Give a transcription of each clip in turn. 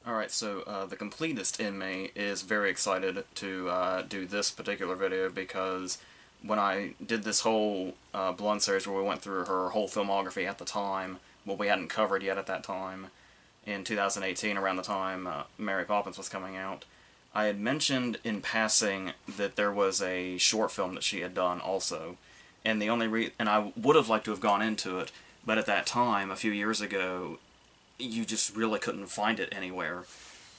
Alright, so the completist in me is very excited to do this particular video because when I did this whole Blonde series where we went through her whole filmography at the time, what we hadn't covered yet at that time, in 2018, around the time Mary Poppins was coming out, I had mentioned in passing that there was a short film that she had done also, and the only and I would have liked to have gone into it, but at that time, a few years ago, you just really couldn't find it anywhere.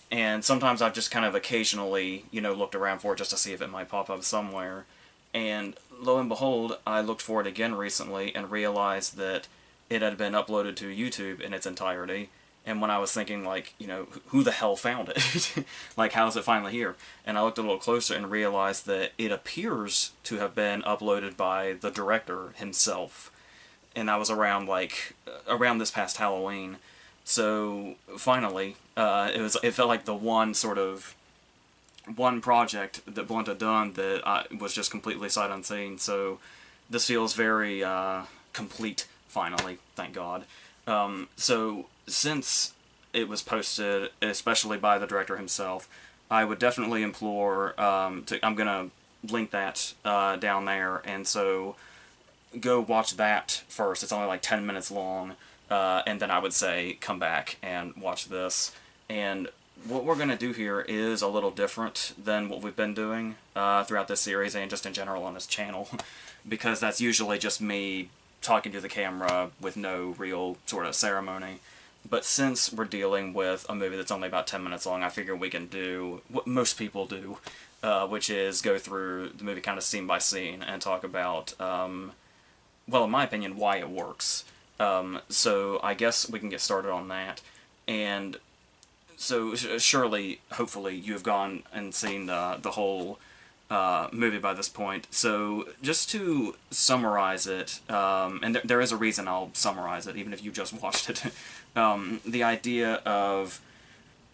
And sometimes I've just kind of occasionally, looked around for it just to see if it might pop up somewhere. And lo and behold, I looked for it again recently and realized that it had been uploaded to YouTube in its entirety. And when I was thinking, like, who the hell found it? Like, how is it finally here? And I looked a little closer and realized that it appears to have been uploaded by the director himself. And that was around this past Halloween. So finally, it felt like the one project that Blunt had done that was just completely sight unseen. So this feels very complete. Finally, thank God. So since it was posted, especially by the director himself, I would definitely implore. I'm gonna link that down there, and so go watch that first. It's only like 10 minutes long. And then I would say come back and watch this. And what we're going to do here is a little different than what we've been doing throughout this series and just in general on this channel, because that's usually just me talking to the camera with no real sort of ceremony. But since we're dealing with a movie that's only about 10 minutes long, I figure we can do what most people do, which is go through the movie kind of scene by scene and talk about, well, in my opinion, why it works. So I guess we can get started on that. And so surely, hopefully, you've gone and seen the whole movie by this point. So just to summarize it, and there is a reason I'll summarize it, even if you just watched it. The idea of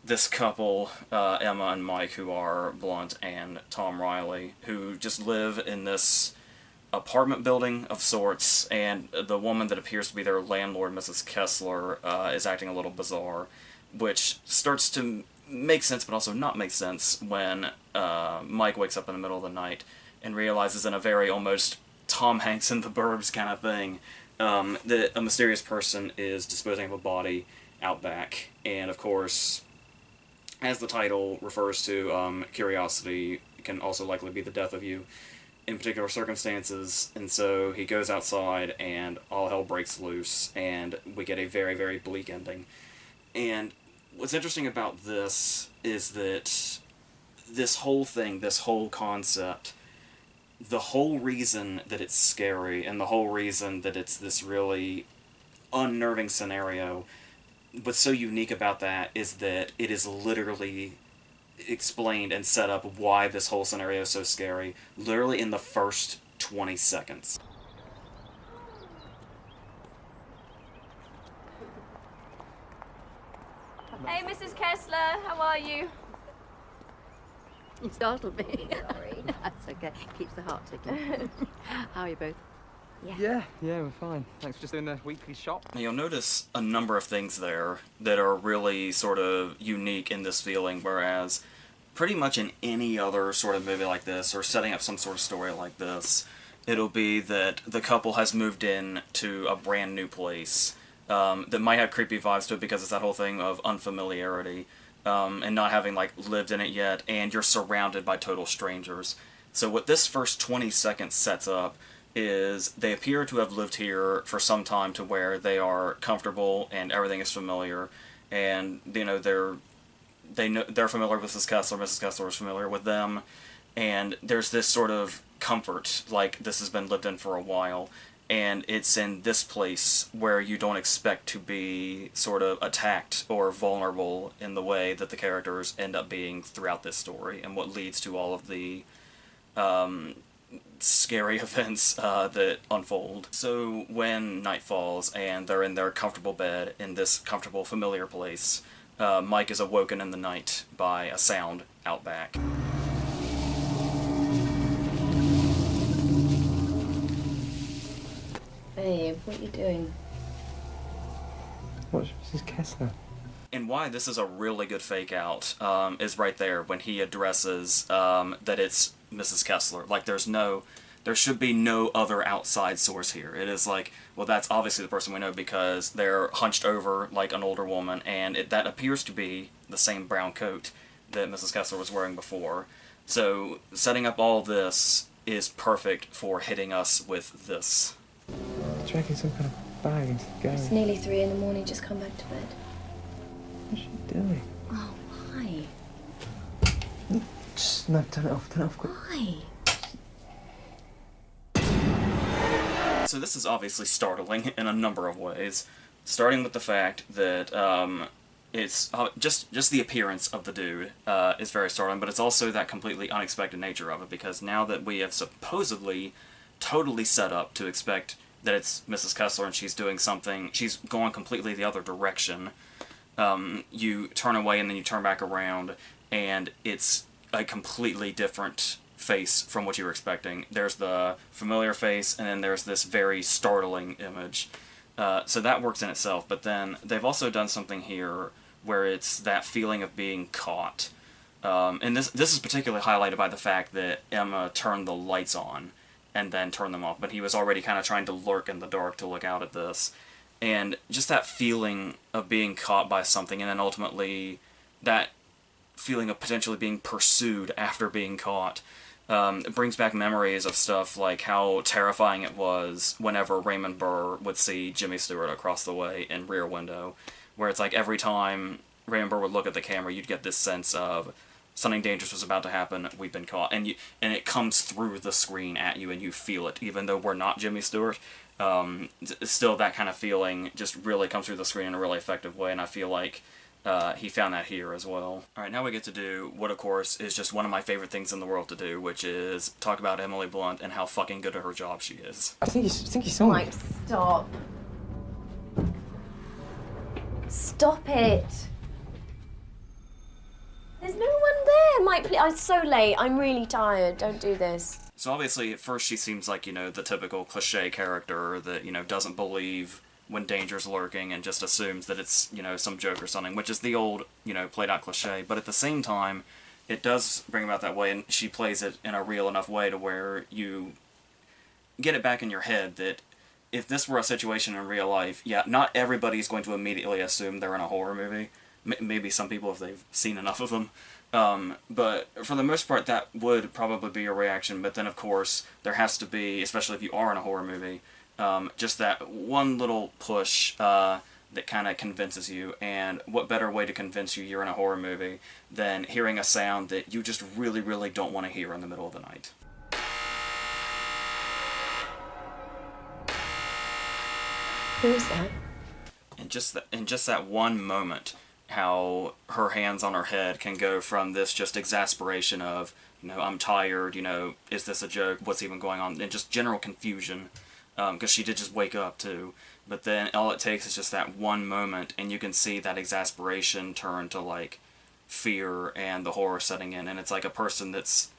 this couple, Emma and Mike, who are Blunt and Tom Riley, who just live in this apartment building of sorts, and the woman that appears to be their landlord, Mrs. Kessler, is acting a little bizarre, which starts to make sense but also not make sense when Mike wakes up in the middle of the night and realizes, in a very almost Tom Hanks in the Burbs kind of thing, that a mysterious person is disposing of a body out back. And of course, as the title refers to, curiosity can also likely be the death of you in particular circumstances, and so he goes outside and all hell breaks loose, and we get a very, very bleak ending. And what's interesting about this is that this whole thing, this whole concept, the whole reason that it's scary, and the whole reason that it's this really unnerving scenario, what's so unique about that is that it is literally explained and set up why this whole scenario is so scary, literally in the first 20 seconds. Hey, Mrs. Kessler, how are you? You startled me. Sorry. That's okay. Keeps the heart ticking. How are you both? Yeah, we're fine. Thanks for just doing the weekly shop. Now, you'll notice a number of things there that are really sort of unique in this feeling, whereas pretty much in any other sort of movie like this, or setting up some sort of story like this, it'll be that the couple has moved in to a brand new place that might have creepy vibes to it because it's that whole thing of unfamiliarity and not having lived in it yet, and you're surrounded by total strangers. So what this first 20 seconds sets up is they appear to have lived here for some time to where they are comfortable and everything is familiar, and they're familiar with Mrs. Kessler. Mrs. Kessler is familiar with them, and there's this sort of comfort, like this has been lived in for a while, and it's in this place where you don't expect to be sort of attacked or vulnerable in the way that the characters end up being throughout this story, and what leads to all of the scary events that unfold. So when night falls and they're in their comfortable bed in this comfortable, familiar place, Mike is awoken in the night by a sound out back. Babe, what are you doing? What's Mrs. Kessler? And why this is a really good fake out is right there when he addresses that it's Mrs. Kessler. Like, there should be no other outside source here. It is like, well, that's obviously the person we know because they're hunched over like an older woman, and that appears to be the same brown coat that Mrs. Kessler was wearing before. So setting up all this is perfect for hitting us with this. Dragging some kind of bag into the garage. It's nearly 3 a.m. Just come back to bed. What's she doing? Oh, why? Just, no, turn it off quick. Why? So this is obviously startling in a number of ways, starting with the fact that it's just the appearance of the dude is very startling, but it's also that completely unexpected nature of it, because now that we have supposedly totally set up to expect that it's Mrs. Kessler and she's doing something, she's going completely the other direction, you turn away and then you turn back around, and it's a completely different face from what you were expecting. There's the familiar face, and then there's this very startling image. So that works in itself, but then they've also done something here where it's that feeling of being caught. And this is particularly highlighted by the fact that Emma turned the lights on and then turned them off, but he was already kind of trying to lurk in the dark to look out at this. And just that feeling of being caught by something, and then ultimately that feeling of potentially being pursued after being caught. It brings back memories of stuff like how terrifying it was whenever Raymond Burr would see Jimmy Stewart across the way in Rear Window, where it's like every time Raymond Burr would look at the camera, you'd get this sense of something dangerous was about to happen, we've been caught, and it comes through the screen at you, and you feel it, even though we're not Jimmy Stewart. Still, that kind of feeling just really comes through the screen in a really effective way, and I feel like he found that here as well. Alright, now we get to do what, of course, is just one of my favorite things in the world to do, which is talk about Emily Blunt and how fucking good at her job she is. I think you saw me. Mike, stop. Stop it. There's no one there, Mike, please. I'm so late. I'm really tired. Don't do this. So obviously, at first she seems like, the typical cliche character that, doesn't believe when danger's lurking and just assumes that it's, some joke or something, which is the old, played out cliche. But at the same time, it does bring about that way, and she plays it in a real enough way to where you get it back in your head that if this were a situation in real life, yeah, not everybody's going to immediately assume they're in a horror movie. Maybe some people if they've seen enough of them. But for the most part, that would probably be your reaction. But then, of course, there has to be, especially if you are in a horror movie, just that one little push that kind of convinces you. And what better way to convince you you're in a horror movie than hearing a sound that you just really, really don't want to hear in the middle of the night. Who is that? And just that one moment, how her hands on her head can go from this just exasperation of, I'm tired, is this a joke, what's even going on, and just general confusion, because she did just wake up too, but then all it takes is just that one moment, and you can see that exasperation turn to, like, fear and the horror setting in, and it's like a person that's,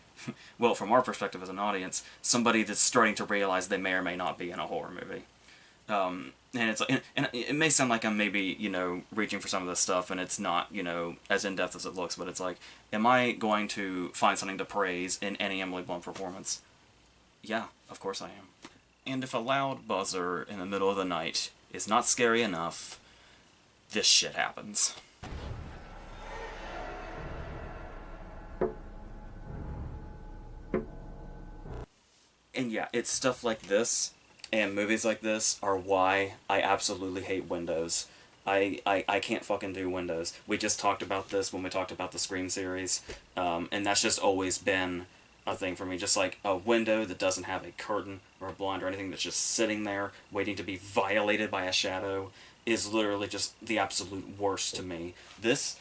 well, from our perspective as an audience, somebody that's starting to realize they may or may not be in a horror movie. And it's like, and it may sound like I'm maybe, reaching for some of this stuff, and it's not, as in-depth as it looks, but it's like, am I going to find something to praise in any Emily Blunt performance? Yeah, of course I am. And if a loud buzzer in the middle of the night is not scary enough, this shit happens. And yeah, it's stuff like this, and movies like this are why I absolutely hate Windows. I can't fucking do Windows. We just talked about this when we talked about the Scream series, and that's just always been a thing for me. Just like a window that doesn't have a curtain or a blind or anything that's just sitting there waiting to be violated by a shadow is literally just the absolute worst to me. This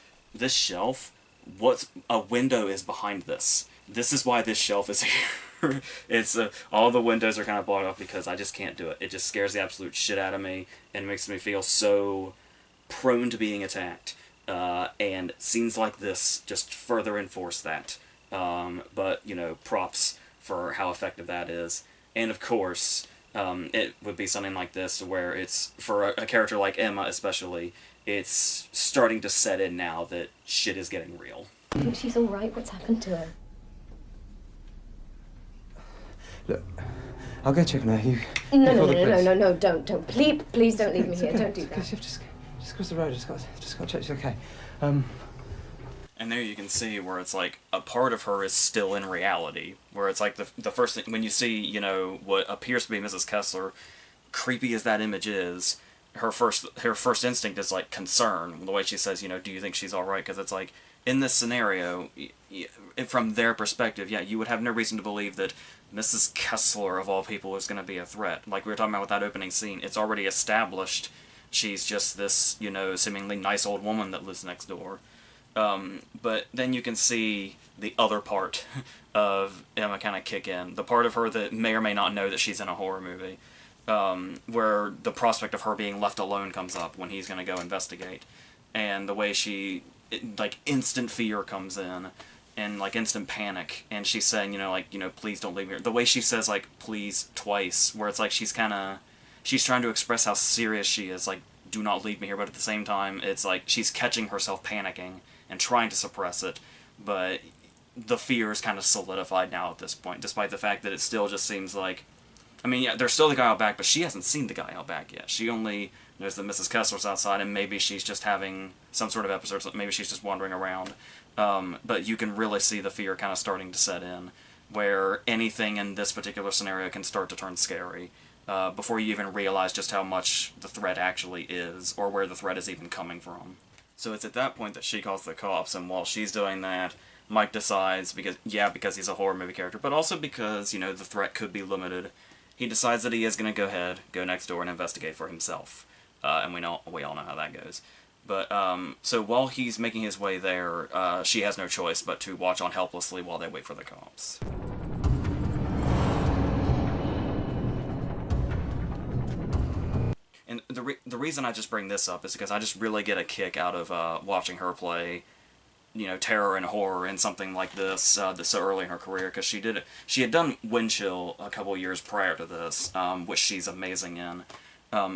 shelf, what a window is behind this. This is why this shelf is here. It's all the windows are kind of blocked off because I just can't do it. It just scares the absolute shit out of me and makes me feel so prone to being attacked. And scenes like this just further enforce that. But, props for how effective that is. And of course, it would be something like this where it's, for a character like Emma especially, it's starting to set in now that shit is getting real. I think she's all right. What's happened to her? Look, I'll go check on her. You No, call the police. no, don't. Please don't leave me here. Don't do that. Just across the road. Just got to check she's okay. And there you can see where it's like a part of her is still in reality, where it's like the first thing, when you see, you know, what appears to be Mrs. Kessler, creepy as that image is, her first instinct is like concern, the way she says, you know, do you think she's alright? Because it's like, in this scenario, from their perspective, yeah, you would have no reason to believe that Mrs. Kessler, of all people, is going to be a threat. Like we were talking about with that opening scene, it's already established she's just this, you know, seemingly nice old woman that lives next door. But then you can see the other part of Emma kind of kick in. The part of her that may or may not know that she's in a horror movie. Where the prospect of her being left alone comes up when he's going to go investigate. And the way like, instant fear comes in. And, like, instant panic. And she's saying, you know, like, you know, please don't leave me here. The way she says, like, please twice. Where it's like she's trying to express how serious she is. Like, do not leave me here. But at the same time, it's like she's catching herself panicking and trying to suppress it, but the fear is kind of solidified now at this point, despite the fact that it still just seems like, I mean, yeah, there's still the guy out back, but she hasn't seen the guy out back yet. She only knows that Mrs. Kessler's outside, and maybe she's just having some sort of episode, maybe she's just wandering around, but you can really see the fear kind of starting to set in, where anything in this particular scenario can start to turn scary, before you even realize just how much the threat actually is, or where the threat is even coming from. So it's at that point that she calls the cops, and while she's doing that, Mike decides, because he's a horror movie character, but also because, you know, the threat could be limited, he decides that he is going to go next door and investigate for himself. And we all know how that goes. But, so while he's making his way there, she has no choice but to watch on helplessly while they wait for the cops. And the reason I just bring this up is because I just really get a kick out of watching her play, you know, terror and horror in something like this so early in her career, because she had done Wind Chill a couple years prior to this, which she's amazing in.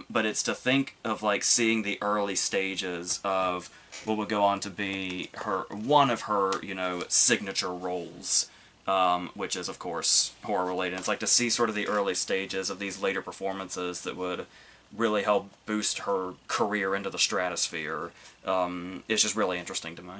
But it's to think of, like, seeing the early stages of what would go on to be one of her, you know, signature roles, which is, of course, horror-related. It's like to see sort of the early stages of these later performances that would really help boost her career into the stratosphere. It's just really interesting to me.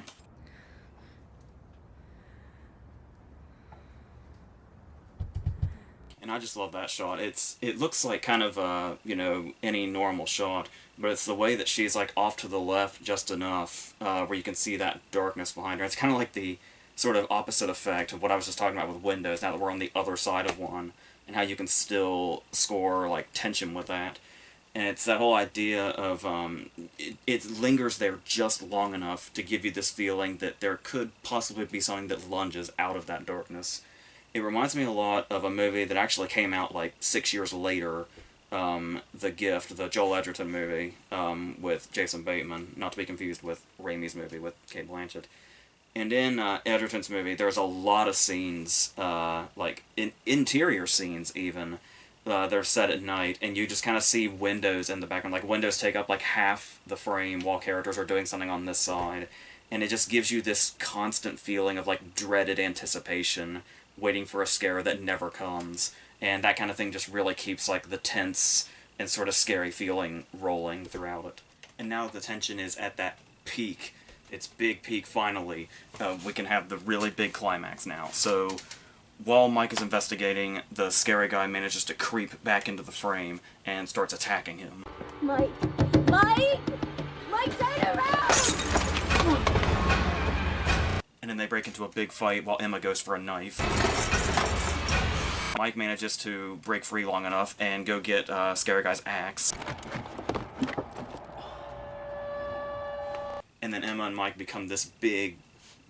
And I just love that shot. It looks like kind of you know, any normal shot, but it's the way that she's like off to the left just enough where you can see that darkness behind her. It's kind of like the sort of opposite effect of what I was just talking about with windows, now that we're on the other side of one, and how you can still score like tension with that. And it's that whole idea of, it lingers there just long enough to give you this feeling that there could possibly be something that lunges out of that darkness. It reminds me a lot of a movie that actually came out like 6 years later, The Gift, the Joel Edgerton movie, with Jason Bateman, not to be confused with Raimi's movie with Cate Blanchett. And in Edgerton's movie, there's a lot of scenes, like interior scenes even, they're set at night, and you just kind of see windows in the background. Like, windows take up like half the frame while characters are doing something on this side. And it just gives you this constant feeling of like dreaded anticipation, waiting for a scare that never comes. And that kind of thing just really keeps like the tense and sort of scary feeling rolling throughout it. And now the tension is at that peak. Its big peak finally. We can have the really big climax now. So while Mike is investigating, the scary guy manages to creep back into the frame and starts attacking him. Mike, turn around! And then they break into a big fight while Emma goes for a knife. Mike manages to break free long enough and go get scary guy's axe. And then Emma and Mike become this big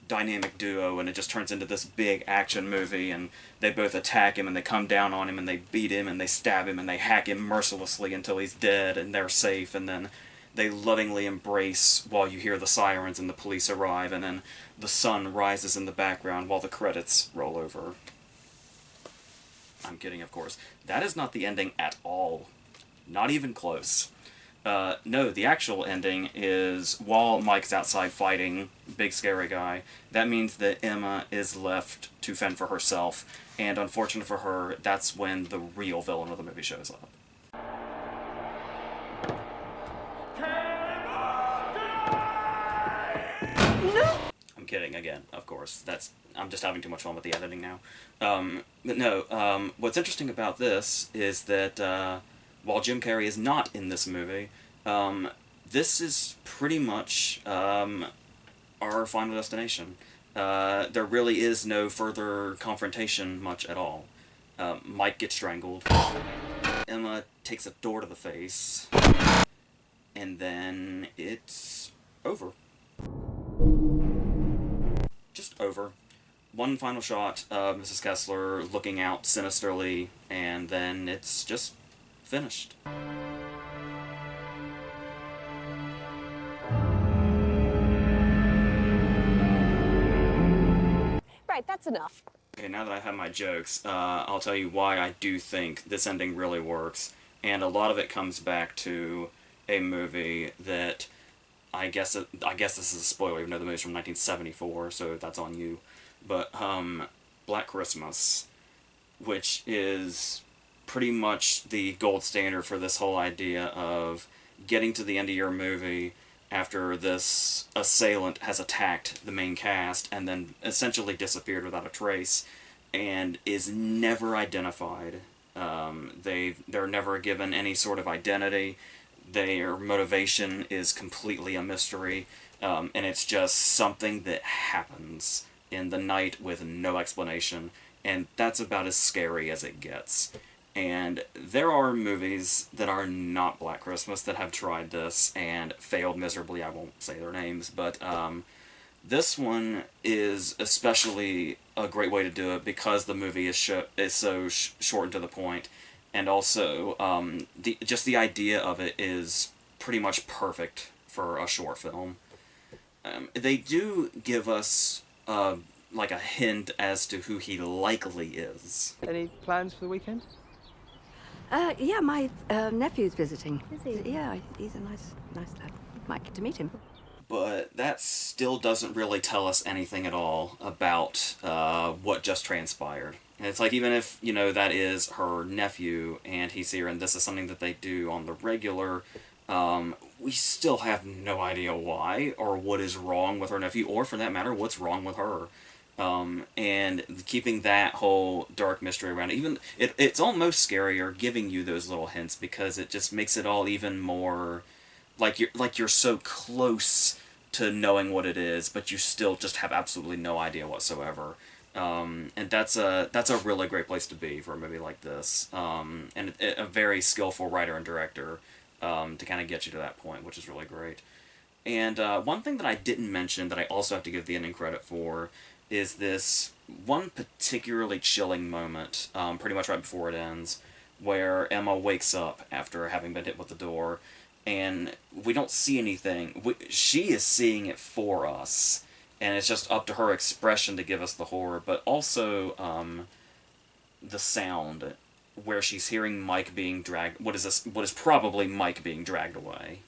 dynamic duo, and it just turns into this big action movie, and they both attack him, and they come down on him, and they beat him, and they stab him, and they hack him mercilessly until he's dead, and they're safe, and then they lovingly embrace while you hear the sirens and the police arrive, and then the sun rises in the background while the credits roll over. I'm kidding, of course. That is not the ending at all. Not even close. No, the actual ending is while Mike's outside fighting big scary guy, that means that Emma is left to fend for herself, and unfortunate for her, that's when the real villain of the movie shows up. I'm kidding again, of course. I'm just having too much fun with the editing now. But no, what's interesting about this is that while Jim Carrey is not in this movie, this is pretty much our final destination. There really is no further confrontation much at all. Mike gets strangled. Emma takes a door to the face. And then it's over. Just over. One final shot of Mrs. Kessler looking out sinisterly, and then it's just finished. Right, that's enough. Okay, now that I have my jokes, I'll tell you why I do think this ending really works, and a lot of it comes back to a movie that I guess this is a spoiler, even though the movie's from 1974, so that's on you. But Black Christmas, which is pretty much the gold standard for this whole idea of getting to the end of your movie after this assailant has attacked the main cast and then essentially disappeared without a trace and is never identified. They're never given any sort of identity. Their motivation is completely a mystery, and it's just something that happens in the night with no explanation, and that's about as scary as it gets. And there are movies that are not Black Christmas that have tried this and failed miserably. I won't say their names, but this one is especially a great way to do it because the movie is so short and to the point. And also, just the idea of it is pretty much perfect for a short film. They do give us, like a hint as to who he likely is. Any plans for the weekend? Yeah, my nephew's visiting. Is he? Yeah, he's a nice lad. Might get to meet him. But that still doesn't really tell us anything at all about what just transpired. And it's like, even if, that is her nephew and he's here and this is something that they do on the regular, we still have no idea why or what is wrong with her nephew, or for that matter, what's wrong with her. And keeping that whole dark mystery around it, it's almost scarier giving you those little hints because it just makes it all even more like you're so close to knowing what it is, but you still just have absolutely no idea whatsoever. And that's a really great place to be for a movie like this. And a very skillful writer and director to kind of get you to that point, which is really great. And one thing that I didn't mention that I also have to give the ending credit for is this one particularly chilling moment, pretty much right before it ends, where Emma wakes up after having been hit with the door, and we don't see anything. She is seeing it for us, and it's just up to her expression to give us the horror, but also the sound, where she's hearing Mike being dragged, what is probably Mike being dragged away.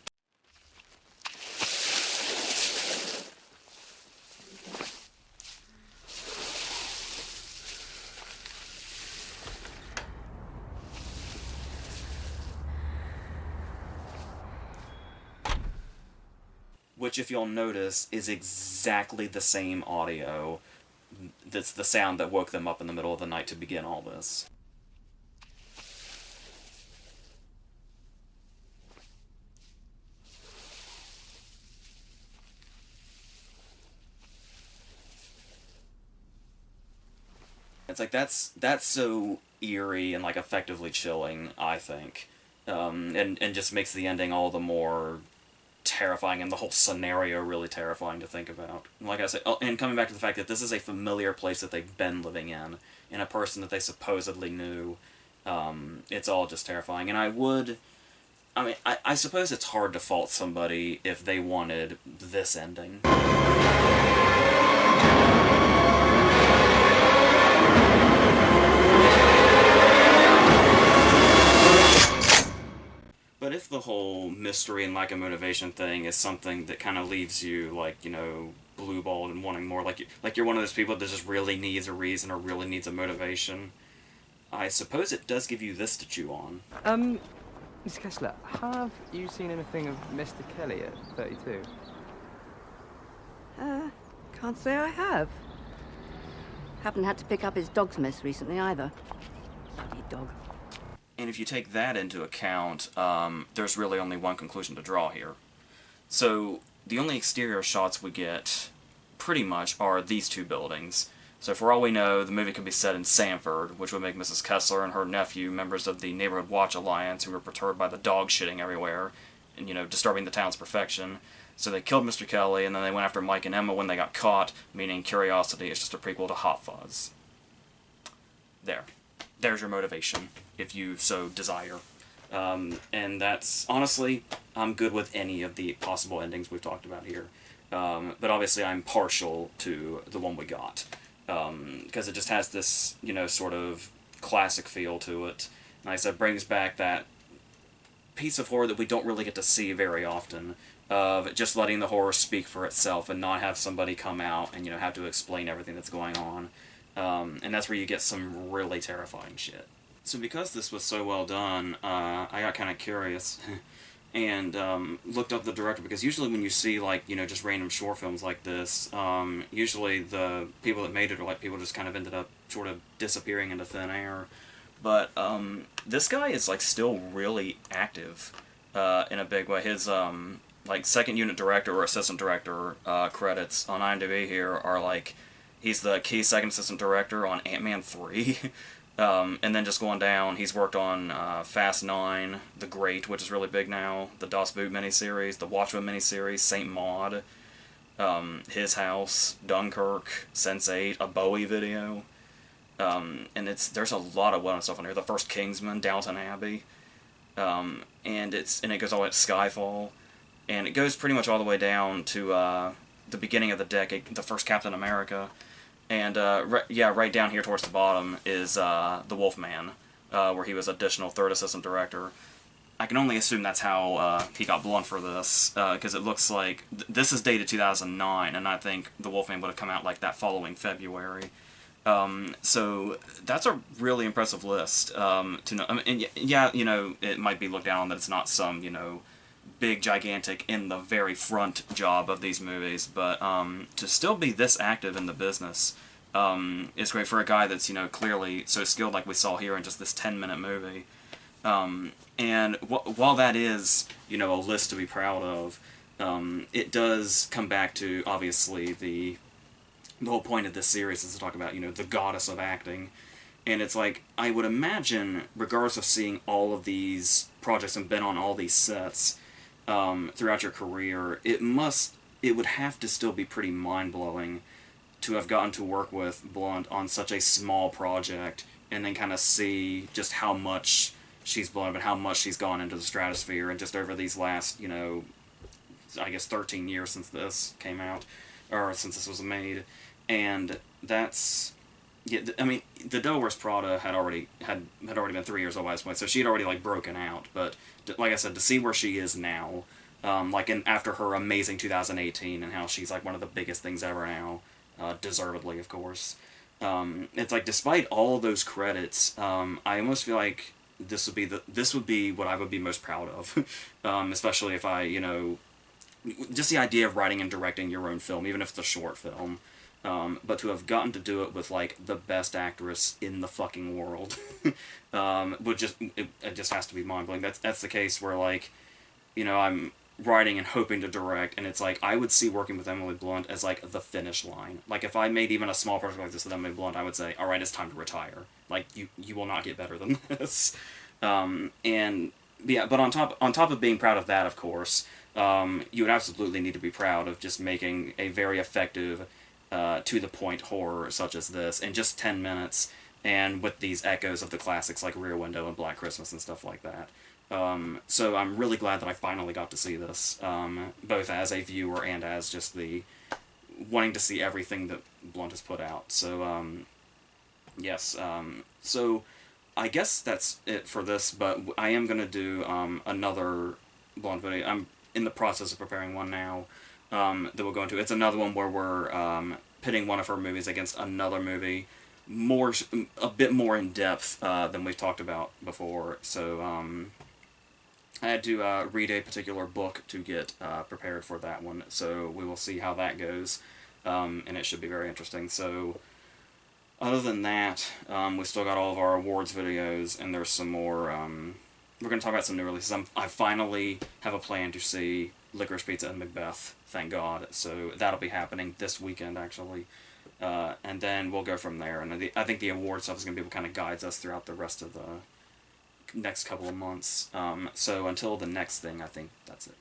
Which, if you'll notice, is exactly the same audio that's the sound that woke them up in the middle of the night to begin all this. It's like, that's so eerie and, like, effectively chilling, I think. And just makes the ending all the more terrifying, and the whole scenario really terrifying to think about. Like I said, and coming back to the fact that this is a familiar place that they've been living in a person that they supposedly knew, it's all just terrifying. And I suppose it's hard to fault somebody if they wanted this ending. But if the whole mystery and lack of motivation thing is something that kind of leaves you, like, you know, blue-balled and wanting more. Like you're one of those people that just really needs a reason or really needs a motivation. I suppose it does give you this to chew on. Mr. Kessler, have you seen anything of Mr. Kelly at 32? Can't say I have. Haven't had to pick up his dog's mess recently either. Bloody dog. And if you take that into account, there's really only one conclusion to draw here. So, the only exterior shots we get, pretty much, are these two buildings. So for all we know, the movie could be set in Sanford, which would make Mrs. Kessler and her nephew members of the Neighborhood Watch Alliance who were perturbed by the dog shitting everywhere and, you know, disturbing the town's perfection. So they killed Mr. Kelly, and then they went after Mike and Emma when they got caught, meaning Curiosity is just a prequel to Hot Fuzz. There's your motivation, if you so desire. And that's, honestly, I'm good with any of the possible endings we've talked about here. But obviously I'm partial to the one we got. Because it just has this, you know, sort of classic feel to it. And like I said, brings back that piece of horror that we don't really get to see very often, of just letting the horror speak for itself and not have somebody come out and, you know, have to explain everything that's going on. And that's where you get some really terrifying shit. So because this was so well done, I got kind of curious and looked up the director, because usually when you see, like, you know, just random short films like this, usually the people that made it are like people just kind of ended up sort of disappearing into thin air. But this guy is, like, still really active in a big way. His like second unit director or assistant director credits on IMDb here are like, he's the key second assistant director on Ant-Man 3. And then just going down, he's worked on Fast 9, The Great, which is really big now, the Das Boot miniseries, the Watchmen miniseries, Saint Maud, His House, Dunkirk, Sense8, a Bowie video. And there's a lot of well-known stuff on here. The first Kingsman, Downton Abbey, and it goes all the way to Skyfall, and it goes pretty much all the way down to the beginning of the decade, the first Captain America. And, right down here towards the bottom is The Wolfman, where he was additional third assistant director. I can only assume that's how he got Blunt for this, because it looks like this is dated 2009, and I think The Wolfman would have come out like that following February. So that's a really impressive list to know. I mean, and yeah, you know, it might be looked down on that it's not some, you know, big, gigantic, in the very front job of these movies, but to still be this active in the business is great for a guy that's, you know, clearly so skilled, like we saw here in just this 10-minute movie. And while that is, you know, a list to be proud of, it does come back to, obviously, the whole point of this series is to talk about, you know, the goddess of acting. And it's like, I would imagine, regardless of seeing all of these projects and been on all these sets throughout your career, it would have to still be pretty mind-blowing to have gotten to work with Blunt on such a small project and then kind of see just how much she's blown up and how much she's gone into the stratosphere, and just over these last, you know, I guess 13 years since this came out, or since this was made. And that's, yeah, I mean, The Devil Wears Prada had already been 3 years old by this point, so she had already, like, broken out. But like I said, to see where she is now, after her amazing 2018, and how she's like one of the biggest things ever now, deservedly, of course. It's like, despite all of those credits, I almost feel like this would be what I would be most proud of, especially if I, you know, just the idea of writing and directing your own film, even if it's a short film. But to have gotten to do it with, like, the best actress in the fucking world, it just has to be mind-blowing. That's the case where, like, you know, I'm writing and hoping to direct, and it's like, I would see working with Emily Blunt as, like, the finish line. Like, if I made even a small project like this with Emily Blunt, I would say, alright, it's time to retire. Like, you will not get better than this. And, yeah, but on top of being proud of that, of course, you would absolutely need to be proud of just making a very effective, to-the-point horror such as this in just 10 minutes, and with these echoes of the classics like Rear Window and Black Christmas and stuff like that. So I'm really glad that I finally got to see this, both as a viewer and as just the wanting to see everything that Blunt has put out. So, yes, so I guess that's it for this, but I am going to do another Bond video. I'm in the process of preparing one now that we'll go into. It's another one where we're pitting one of her movies against another movie, a bit more in depth than we've talked about before. So I had to read a particular book to get prepared for that one. So we will see how that goes, and it should be very interesting. So other than that, we still got all of our awards videos, and there's some more. We're going to talk about some new releases. I finally have a plan to see Licorice Pizza and Macbeth, thank God. So that'll be happening this weekend, actually. And then we'll go from there. And I think the award stuff is going to be what kind of guides us throughout the rest of the next couple of months. So until the next thing, I think that's it.